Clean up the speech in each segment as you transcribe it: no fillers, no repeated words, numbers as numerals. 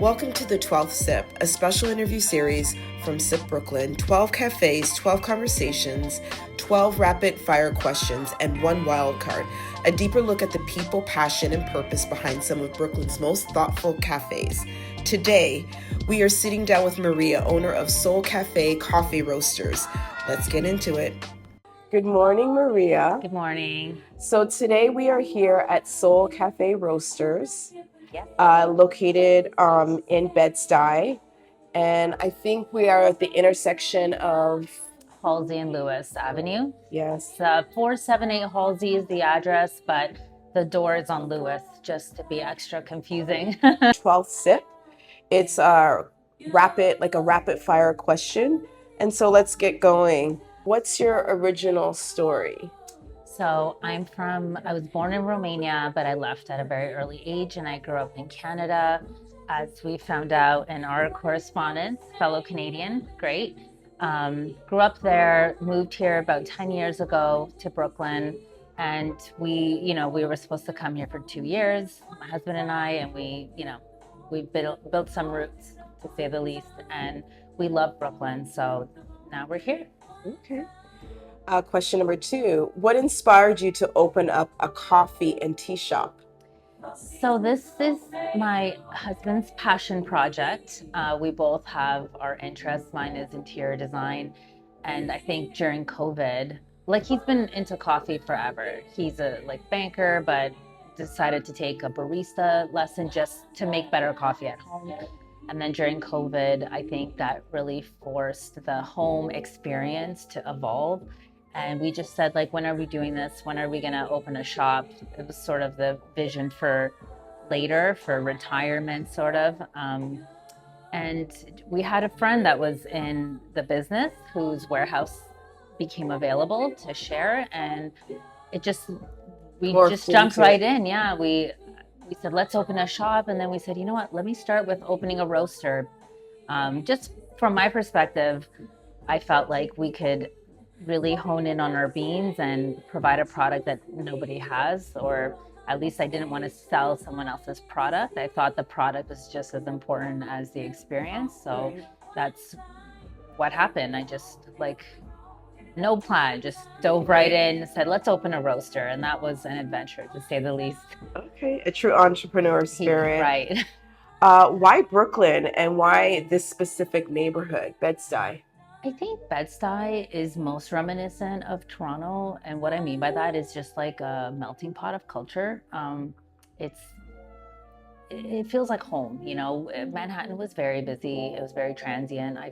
Welcome to the 12th SIP, a special interview series from SIP Brooklyn, 12 cafes, 12 conversations, 12 rapid fire questions, and one wild card, a deeper look at the people, passion, and purpose behind some of Brooklyn's most thoughtful cafes. Today, we are sitting down with Maria, owner of Soul Cafe Coffee Roasters. Let's get into it. Good morning, Maria. Good morning. So today we are here at Soul Cafe Roasters, Yeah. located in Bed-Stuy. And I think we are at the intersection of Halsey and Lewis Avenue. Yes. 478 Halsey is the address, but the door is on Lewis, just to be extra confusing. 12th SIP. It's a rapid fire question. And so let's get going. What's your original story? So I was born in Romania, but I left at a very early age, and I grew up in Canada. As we found out in our correspondence, fellow Canadian, great. Grew up there, moved here about 10 years ago to Brooklyn. And we were supposed to come here for 2 years, my husband and I, and we built some roots, to say the least. And we love Brooklyn, so now we're here. Okay. Question number 2, what inspired you to open up a coffee and tea shop? So this is my husband's passion project. We both have our interests. Mine is interior design. And I think during COVID, he's been into coffee forever. He's a banker, but decided to take a barista lesson just to make better coffee at home. And then during COVID, I think that really forced the home experience to evolve. And we just said, when are we doing this? When are we going to open a shop? It was sort of the vision for later, for retirement, sort of. And we had a friend that was in the business whose warehouse became available to share. And we just jumped right in. Yeah, we said, let's open a shop. And then we said, you know what, let me start with opening a roaster. Just from my perspective, I felt like we could really hone in on our beans and provide a product that nobody has, or at least I didn't want to sell someone else's product. I thought the product was just as important as the experience. So that's what happened. I just no plan, just dove right in, said, let's open a roaster. And that was an adventure, to say the least. Okay, a true entrepreneur spirit. Right. Why Brooklyn and why this specific neighborhood, Bed-Stuy? I think Bed-Stuy is most reminiscent of Toronto. And what I mean by that is just like a melting pot of culture. It feels like home, Manhattan was very busy. It was very transient. I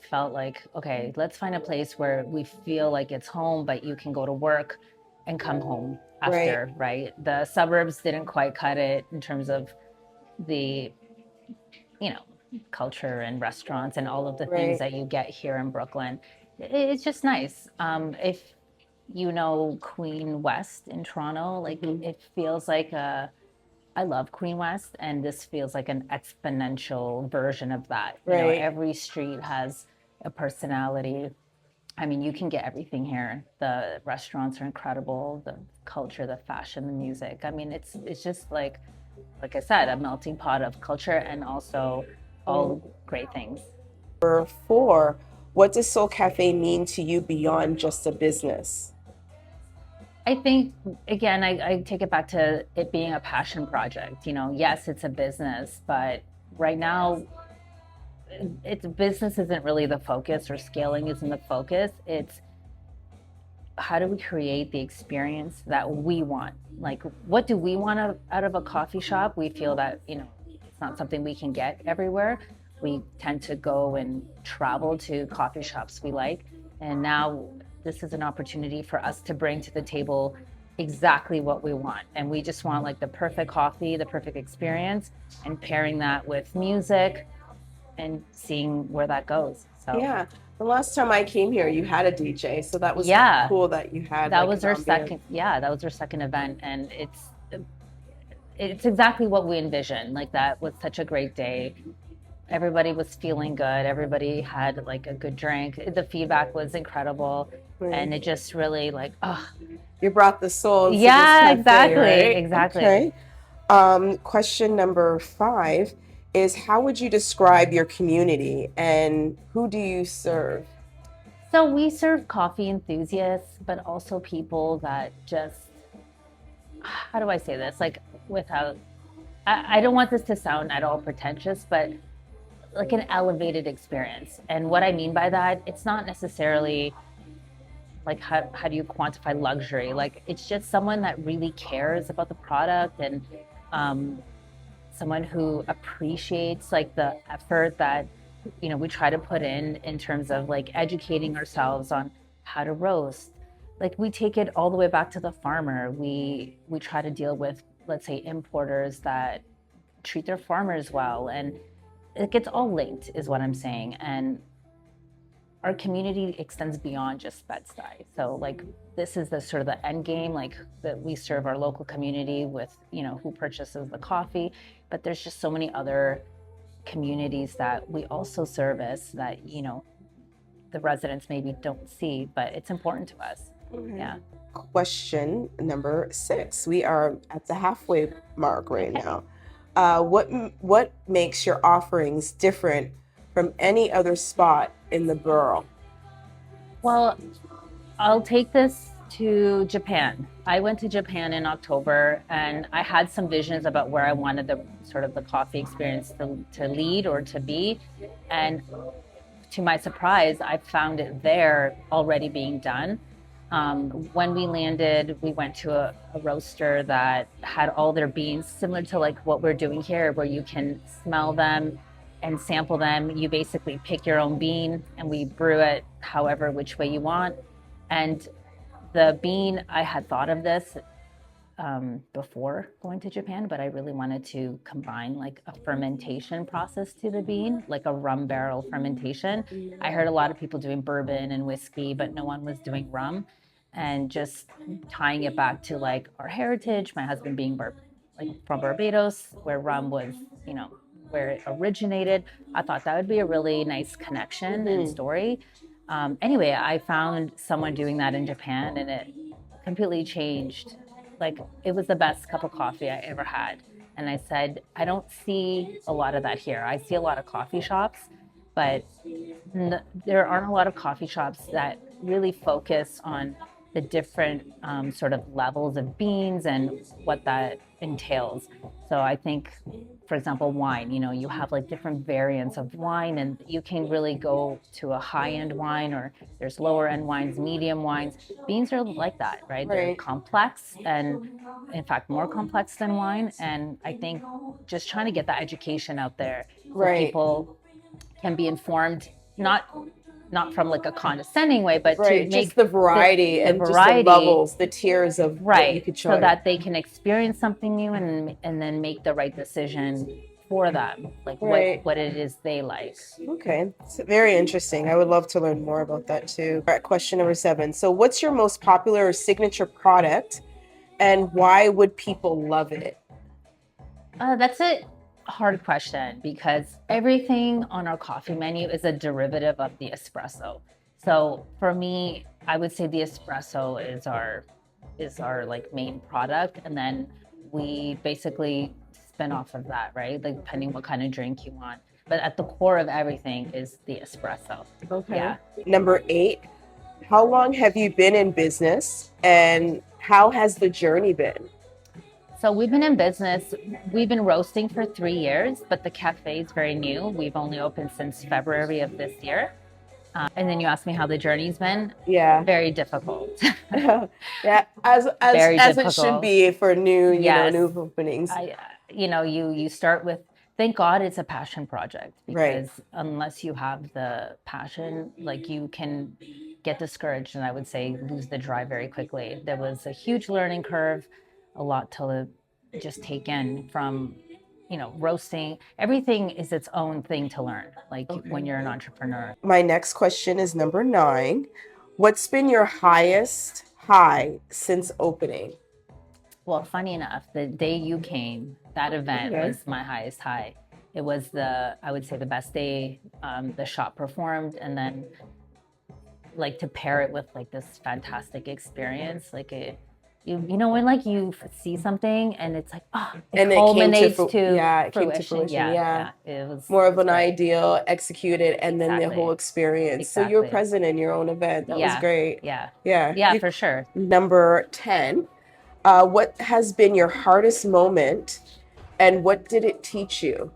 felt like, okay, let's find a place where we feel like it's home, but you can go to work and come home after, right? The suburbs didn't quite cut it in terms of the, culture and restaurants and all of the things that you get here in Brooklyn. It's just nice. If you know Queen West in Toronto, it feels like I love Queen West, and this feels like an exponential version of that. Every street has a personality. I mean, you can get everything here. The restaurants are incredible, the culture, the fashion, the music. I mean, it's just like I said, a melting pot of culture and also all great things. Number 4, what does Soul Cafe mean to you beyond just a business? I think, again, I take it back to it being a passion project. Yes, it's a business, but right now, business isn't really the focus, or scaling isn't the focus. It's how do we create the experience that we want? What do we want out of a coffee shop? We feel that, it's not something we can get everywhere. We tend to go and travel to coffee shops we like. And now this is an opportunity for us to bring to the table exactly what we want. And we just want the perfect coffee, the perfect experience, and pairing that with music and seeing where that goes. So yeah. The last time I came here, you had a DJ, so that was cool that you had. That was our second. Yeah, that was our second event, and it's exactly what we envisioned. That was such a great day. Everybody was feeling good. Everybody had a good drink. The feedback was incredible, and it just really you brought the soul. To yeah, this cafe, exactly, right? Exactly. Okay. Question number 5. is how would you describe your community and who do you serve? So we serve coffee enthusiasts, but also people that just, how do I say this? Like without, I don't want this to sound at all pretentious, but like an elevated experience. And what I mean by that, it's not necessarily like how do you quantify luxury? Like it's just someone that really cares about the product and um, someone who appreciates like the effort that we try to put in terms of like educating ourselves on how to roast. Like we take it all the way back to the farmer. We try to deal with, let's say, importers that treat their farmers well, and it gets all linked is what I'm saying. And our community extends beyond just Bed-Stuy. So like this is the sort of the end game, like that we serve our local community with, who purchases the coffee, but there's just so many other communities that we also service that, the residents maybe don't see, but it's important to us. Okay. Yeah. Question number 6. We are at the halfway mark right now. What makes your offerings different from any other spot in the borough? Well, I'll take this to Japan. I went to Japan in October and I had some visions about where I wanted the sort of the coffee experience to lead or to be. And to my surprise, I found it there already being done. When we landed, we went to a roaster that had all their beans, similar to like what we're doing here, where you can smell them and sample them. You basically pick your own bean and we brew it however, which way you want. And the bean, I had thought of this before going to Japan, but I really wanted to combine like a fermentation process to the bean, like a rum barrel fermentation. I heard a lot of people doing bourbon and whiskey, but no one was doing rum. And just tying it back to like our heritage, my husband being like from Barbados, where rum was, where it originated. I thought that would be a really nice connection and story. Anyway, I found someone doing that in Japan and it completely changed. Like it was the best cup of coffee I ever had. And I said, I don't see a lot of that here. I see a lot of coffee shops, but there aren't a lot of coffee shops that really focus on the different sort of levels of beans and what that entails. So I think, for example, wine, you have like different variants of wine and you can really go to a high-end wine or there's lower end wines, medium wines. Beans are like that, right? They're complex and in fact more complex than wine. And I think just trying to get that education out there so people can be informed, not from like a condescending way, but to make just the variety the and variety, just the levels, the tiers of what you could try. So that they can experience something new and then make the right decision for them, like what it is they like. Okay, it's very interesting. I would love to learn more about that too. All right, question number 7. So what's your most popular or signature product and why would people love it? That's a hard question because everything on our coffee menu is a derivative of the espresso. So for me, I would say the espresso is our like main product, and then we basically spin off of that, right? Like depending what kind of drink you want. But at the core of everything is the espresso. Okay. Yeah. Number 8, how long have you been in business and how has the journey been? So we've been in business, we've been roasting for 3 years, but the cafe is very new. We've only opened since February of this year. And then you asked me how the journey's been. Yeah. Very difficult. Yeah, as it should be for new, new openings. You start with, thank God it's a passion project because unless you have the passion, like you can get discouraged and I would say lose the drive very quickly. There was a huge learning curve, a lot to just take in from, roasting. Everything is its own thing to learn, like when you're an entrepreneur. My next question is number 9. What's been your highest high since opening? Well, funny enough, the day you came, that event was my highest high. It was I would say the best day the shop performed, and then like to pair it with like this fantastic experience, like you know, when like you see something and it's like, oh, it And it came to culminates to it came to fruition. fruition. Yeah, it More of was an great. ideal executed, and then the whole Exactly. experience. So you were present in your own event. That was great. Yeah. Yeah, for sure. Number 10. What has been your hardest moment, and what did it teach you?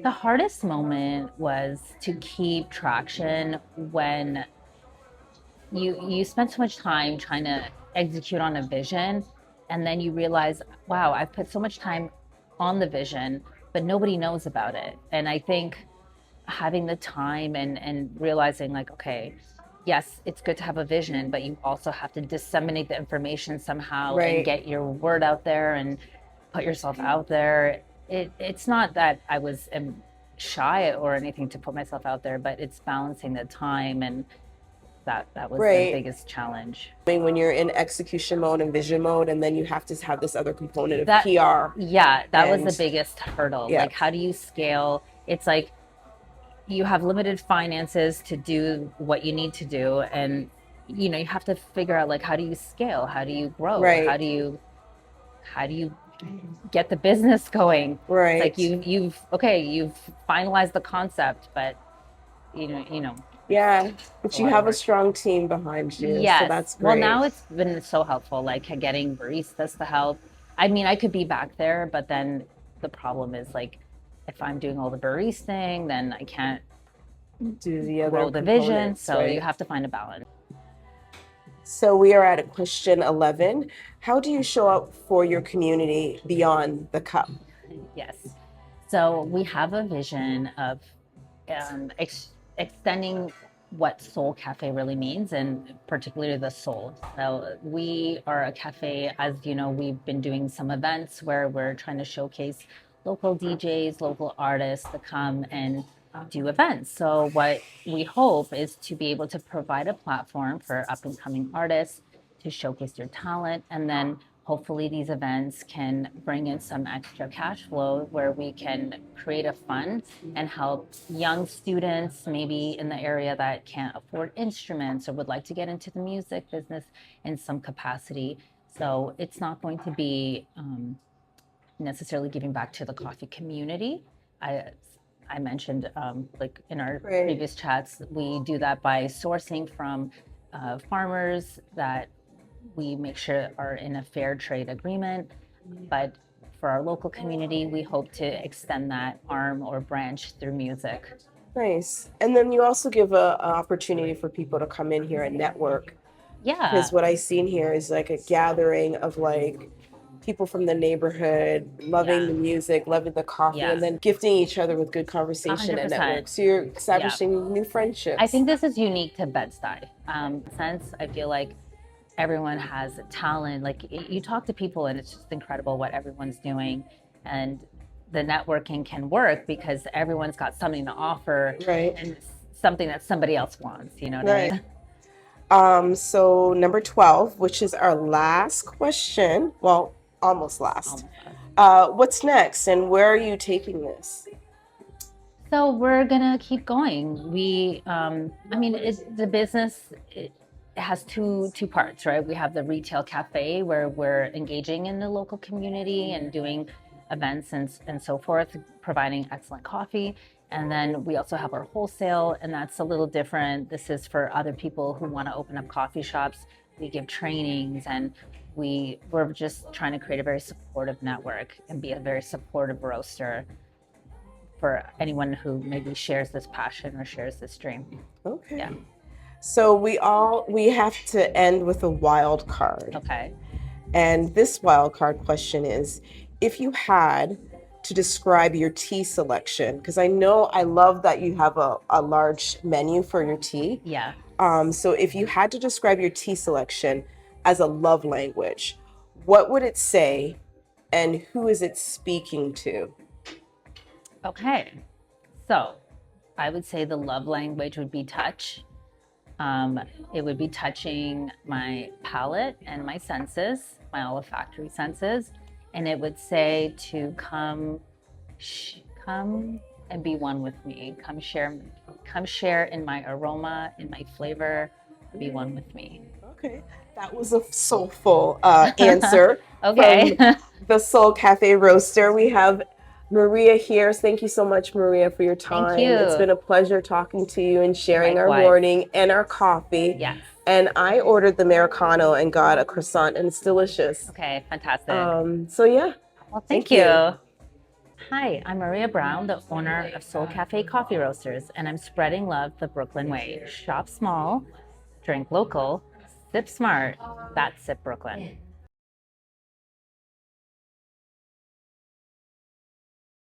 The hardest moment was to keep traction when you spend so much time trying to execute on a vision, and then you realize, wow, I've put so much time on the vision, but nobody knows about it. And I think having the time and realizing like, okay, yes, it's good to have a vision, but you also have to disseminate the information somehow and Right. get your word out there and put yourself out there. It's not that I was shy or anything to put myself out there, but it's balancing the time, and that was the Right. biggest challenge. I mean, when you're in execution mode and vision mode, and then you have to have this other component of That PR. Yeah, that was the And biggest hurdle. yeah. Like, how do you scale? It's like you have limited finances to do what you need to do, and you know, you have to figure out like, how do you scale? How do you grow? Right. How do you get the business going? It's like Right. you've finalized the concept, but you know. Yeah, but you have a Work. strong team behind you, so Yes. that's Well, great. now it's been so helpful, like getting baristas to help. I mean, I could be back there, but then the problem is like, if I'm doing all the baristing, then I can't Do the other grow the vision. components, So you right? have to find a balance. So we are at question 11. How do you show up for your community beyond the cup? Yes. So we have a vision of extending what Soul Cafe really means, and particularly the soul. So we are a cafe, as you know, we've been doing some events where we're trying to showcase local DJs, local artists to come and do events. So what we hope is to be able to provide a platform for up and coming artists to showcase their talent, and then hopefully these events can bring in some extra cash flow where we can create a fund and help young students maybe in the area that can't afford instruments or would like to get into the music business in some capacity. So it's not going to be necessarily giving back to the coffee community. I mentioned like in our previous chats, we do that by sourcing from farmers that we make sure are in a fair trade agreement. But for our local community, we hope to extend that arm or branch through music. Nice. And then you also give an opportunity for people to come in here and network. Yeah. Because what I seen here is like a gathering of like people from the neighborhood, loving the music, loving the coffee, and then gifting each other with good conversation 100%. and network. So you're establishing new friendships. I think this is unique to Bed-Stuy. Since I feel like everyone has talent, like you talk to people and it's just incredible what everyone's doing, and the networking can work because everyone's got something to offer, and something that somebody else wants, you know what I mean? So number 12, which is our last question, well, almost last. What's next, and where are you taking this? So we're gonna keep going. We, I mean, the business, it has two parts, right? We have the retail cafe where we're engaging in the local community and doing events and so forth, providing excellent coffee. And then we also have our wholesale, and that's a little different. This is for other people who want to open up coffee shops. We give trainings, and we're just trying to create a very supportive network and be a very supportive roaster for anyone who maybe shares this passion or shares this dream. Okay. Yeah. So we have to end with a wild card. Okay. And this wild card question is, if you had to describe your tea selection, because I love that you have a large menu for your tea. Yeah. So if you had to describe your tea selection as a love language, what would it say, and who is it speaking to? Okay. So I would say the love language would be touch. It would be touching my palate and my senses, my olfactory senses. And it would say to come and be one with me. Come share in my aroma, in my flavor, be one with me. Okay. That was a soulful answer Okay. from the Soul Cafe Roaster. We have Maria here. Thank you so much, Maria, for your Thank time. It's you. been a pleasure talking to you and sharing our Likewise. morning and our coffee. Yes. And I ordered the Americano and got a croissant, and it's delicious. Okay, fantastic. So yeah. Well, thank you. Hi, I'm Maria Browne, the owner of Soul Cafe Coffee Roasters, and I'm spreading love the Brooklyn way. Shop small, drink local, sip smart. That's SIP Brooklyn.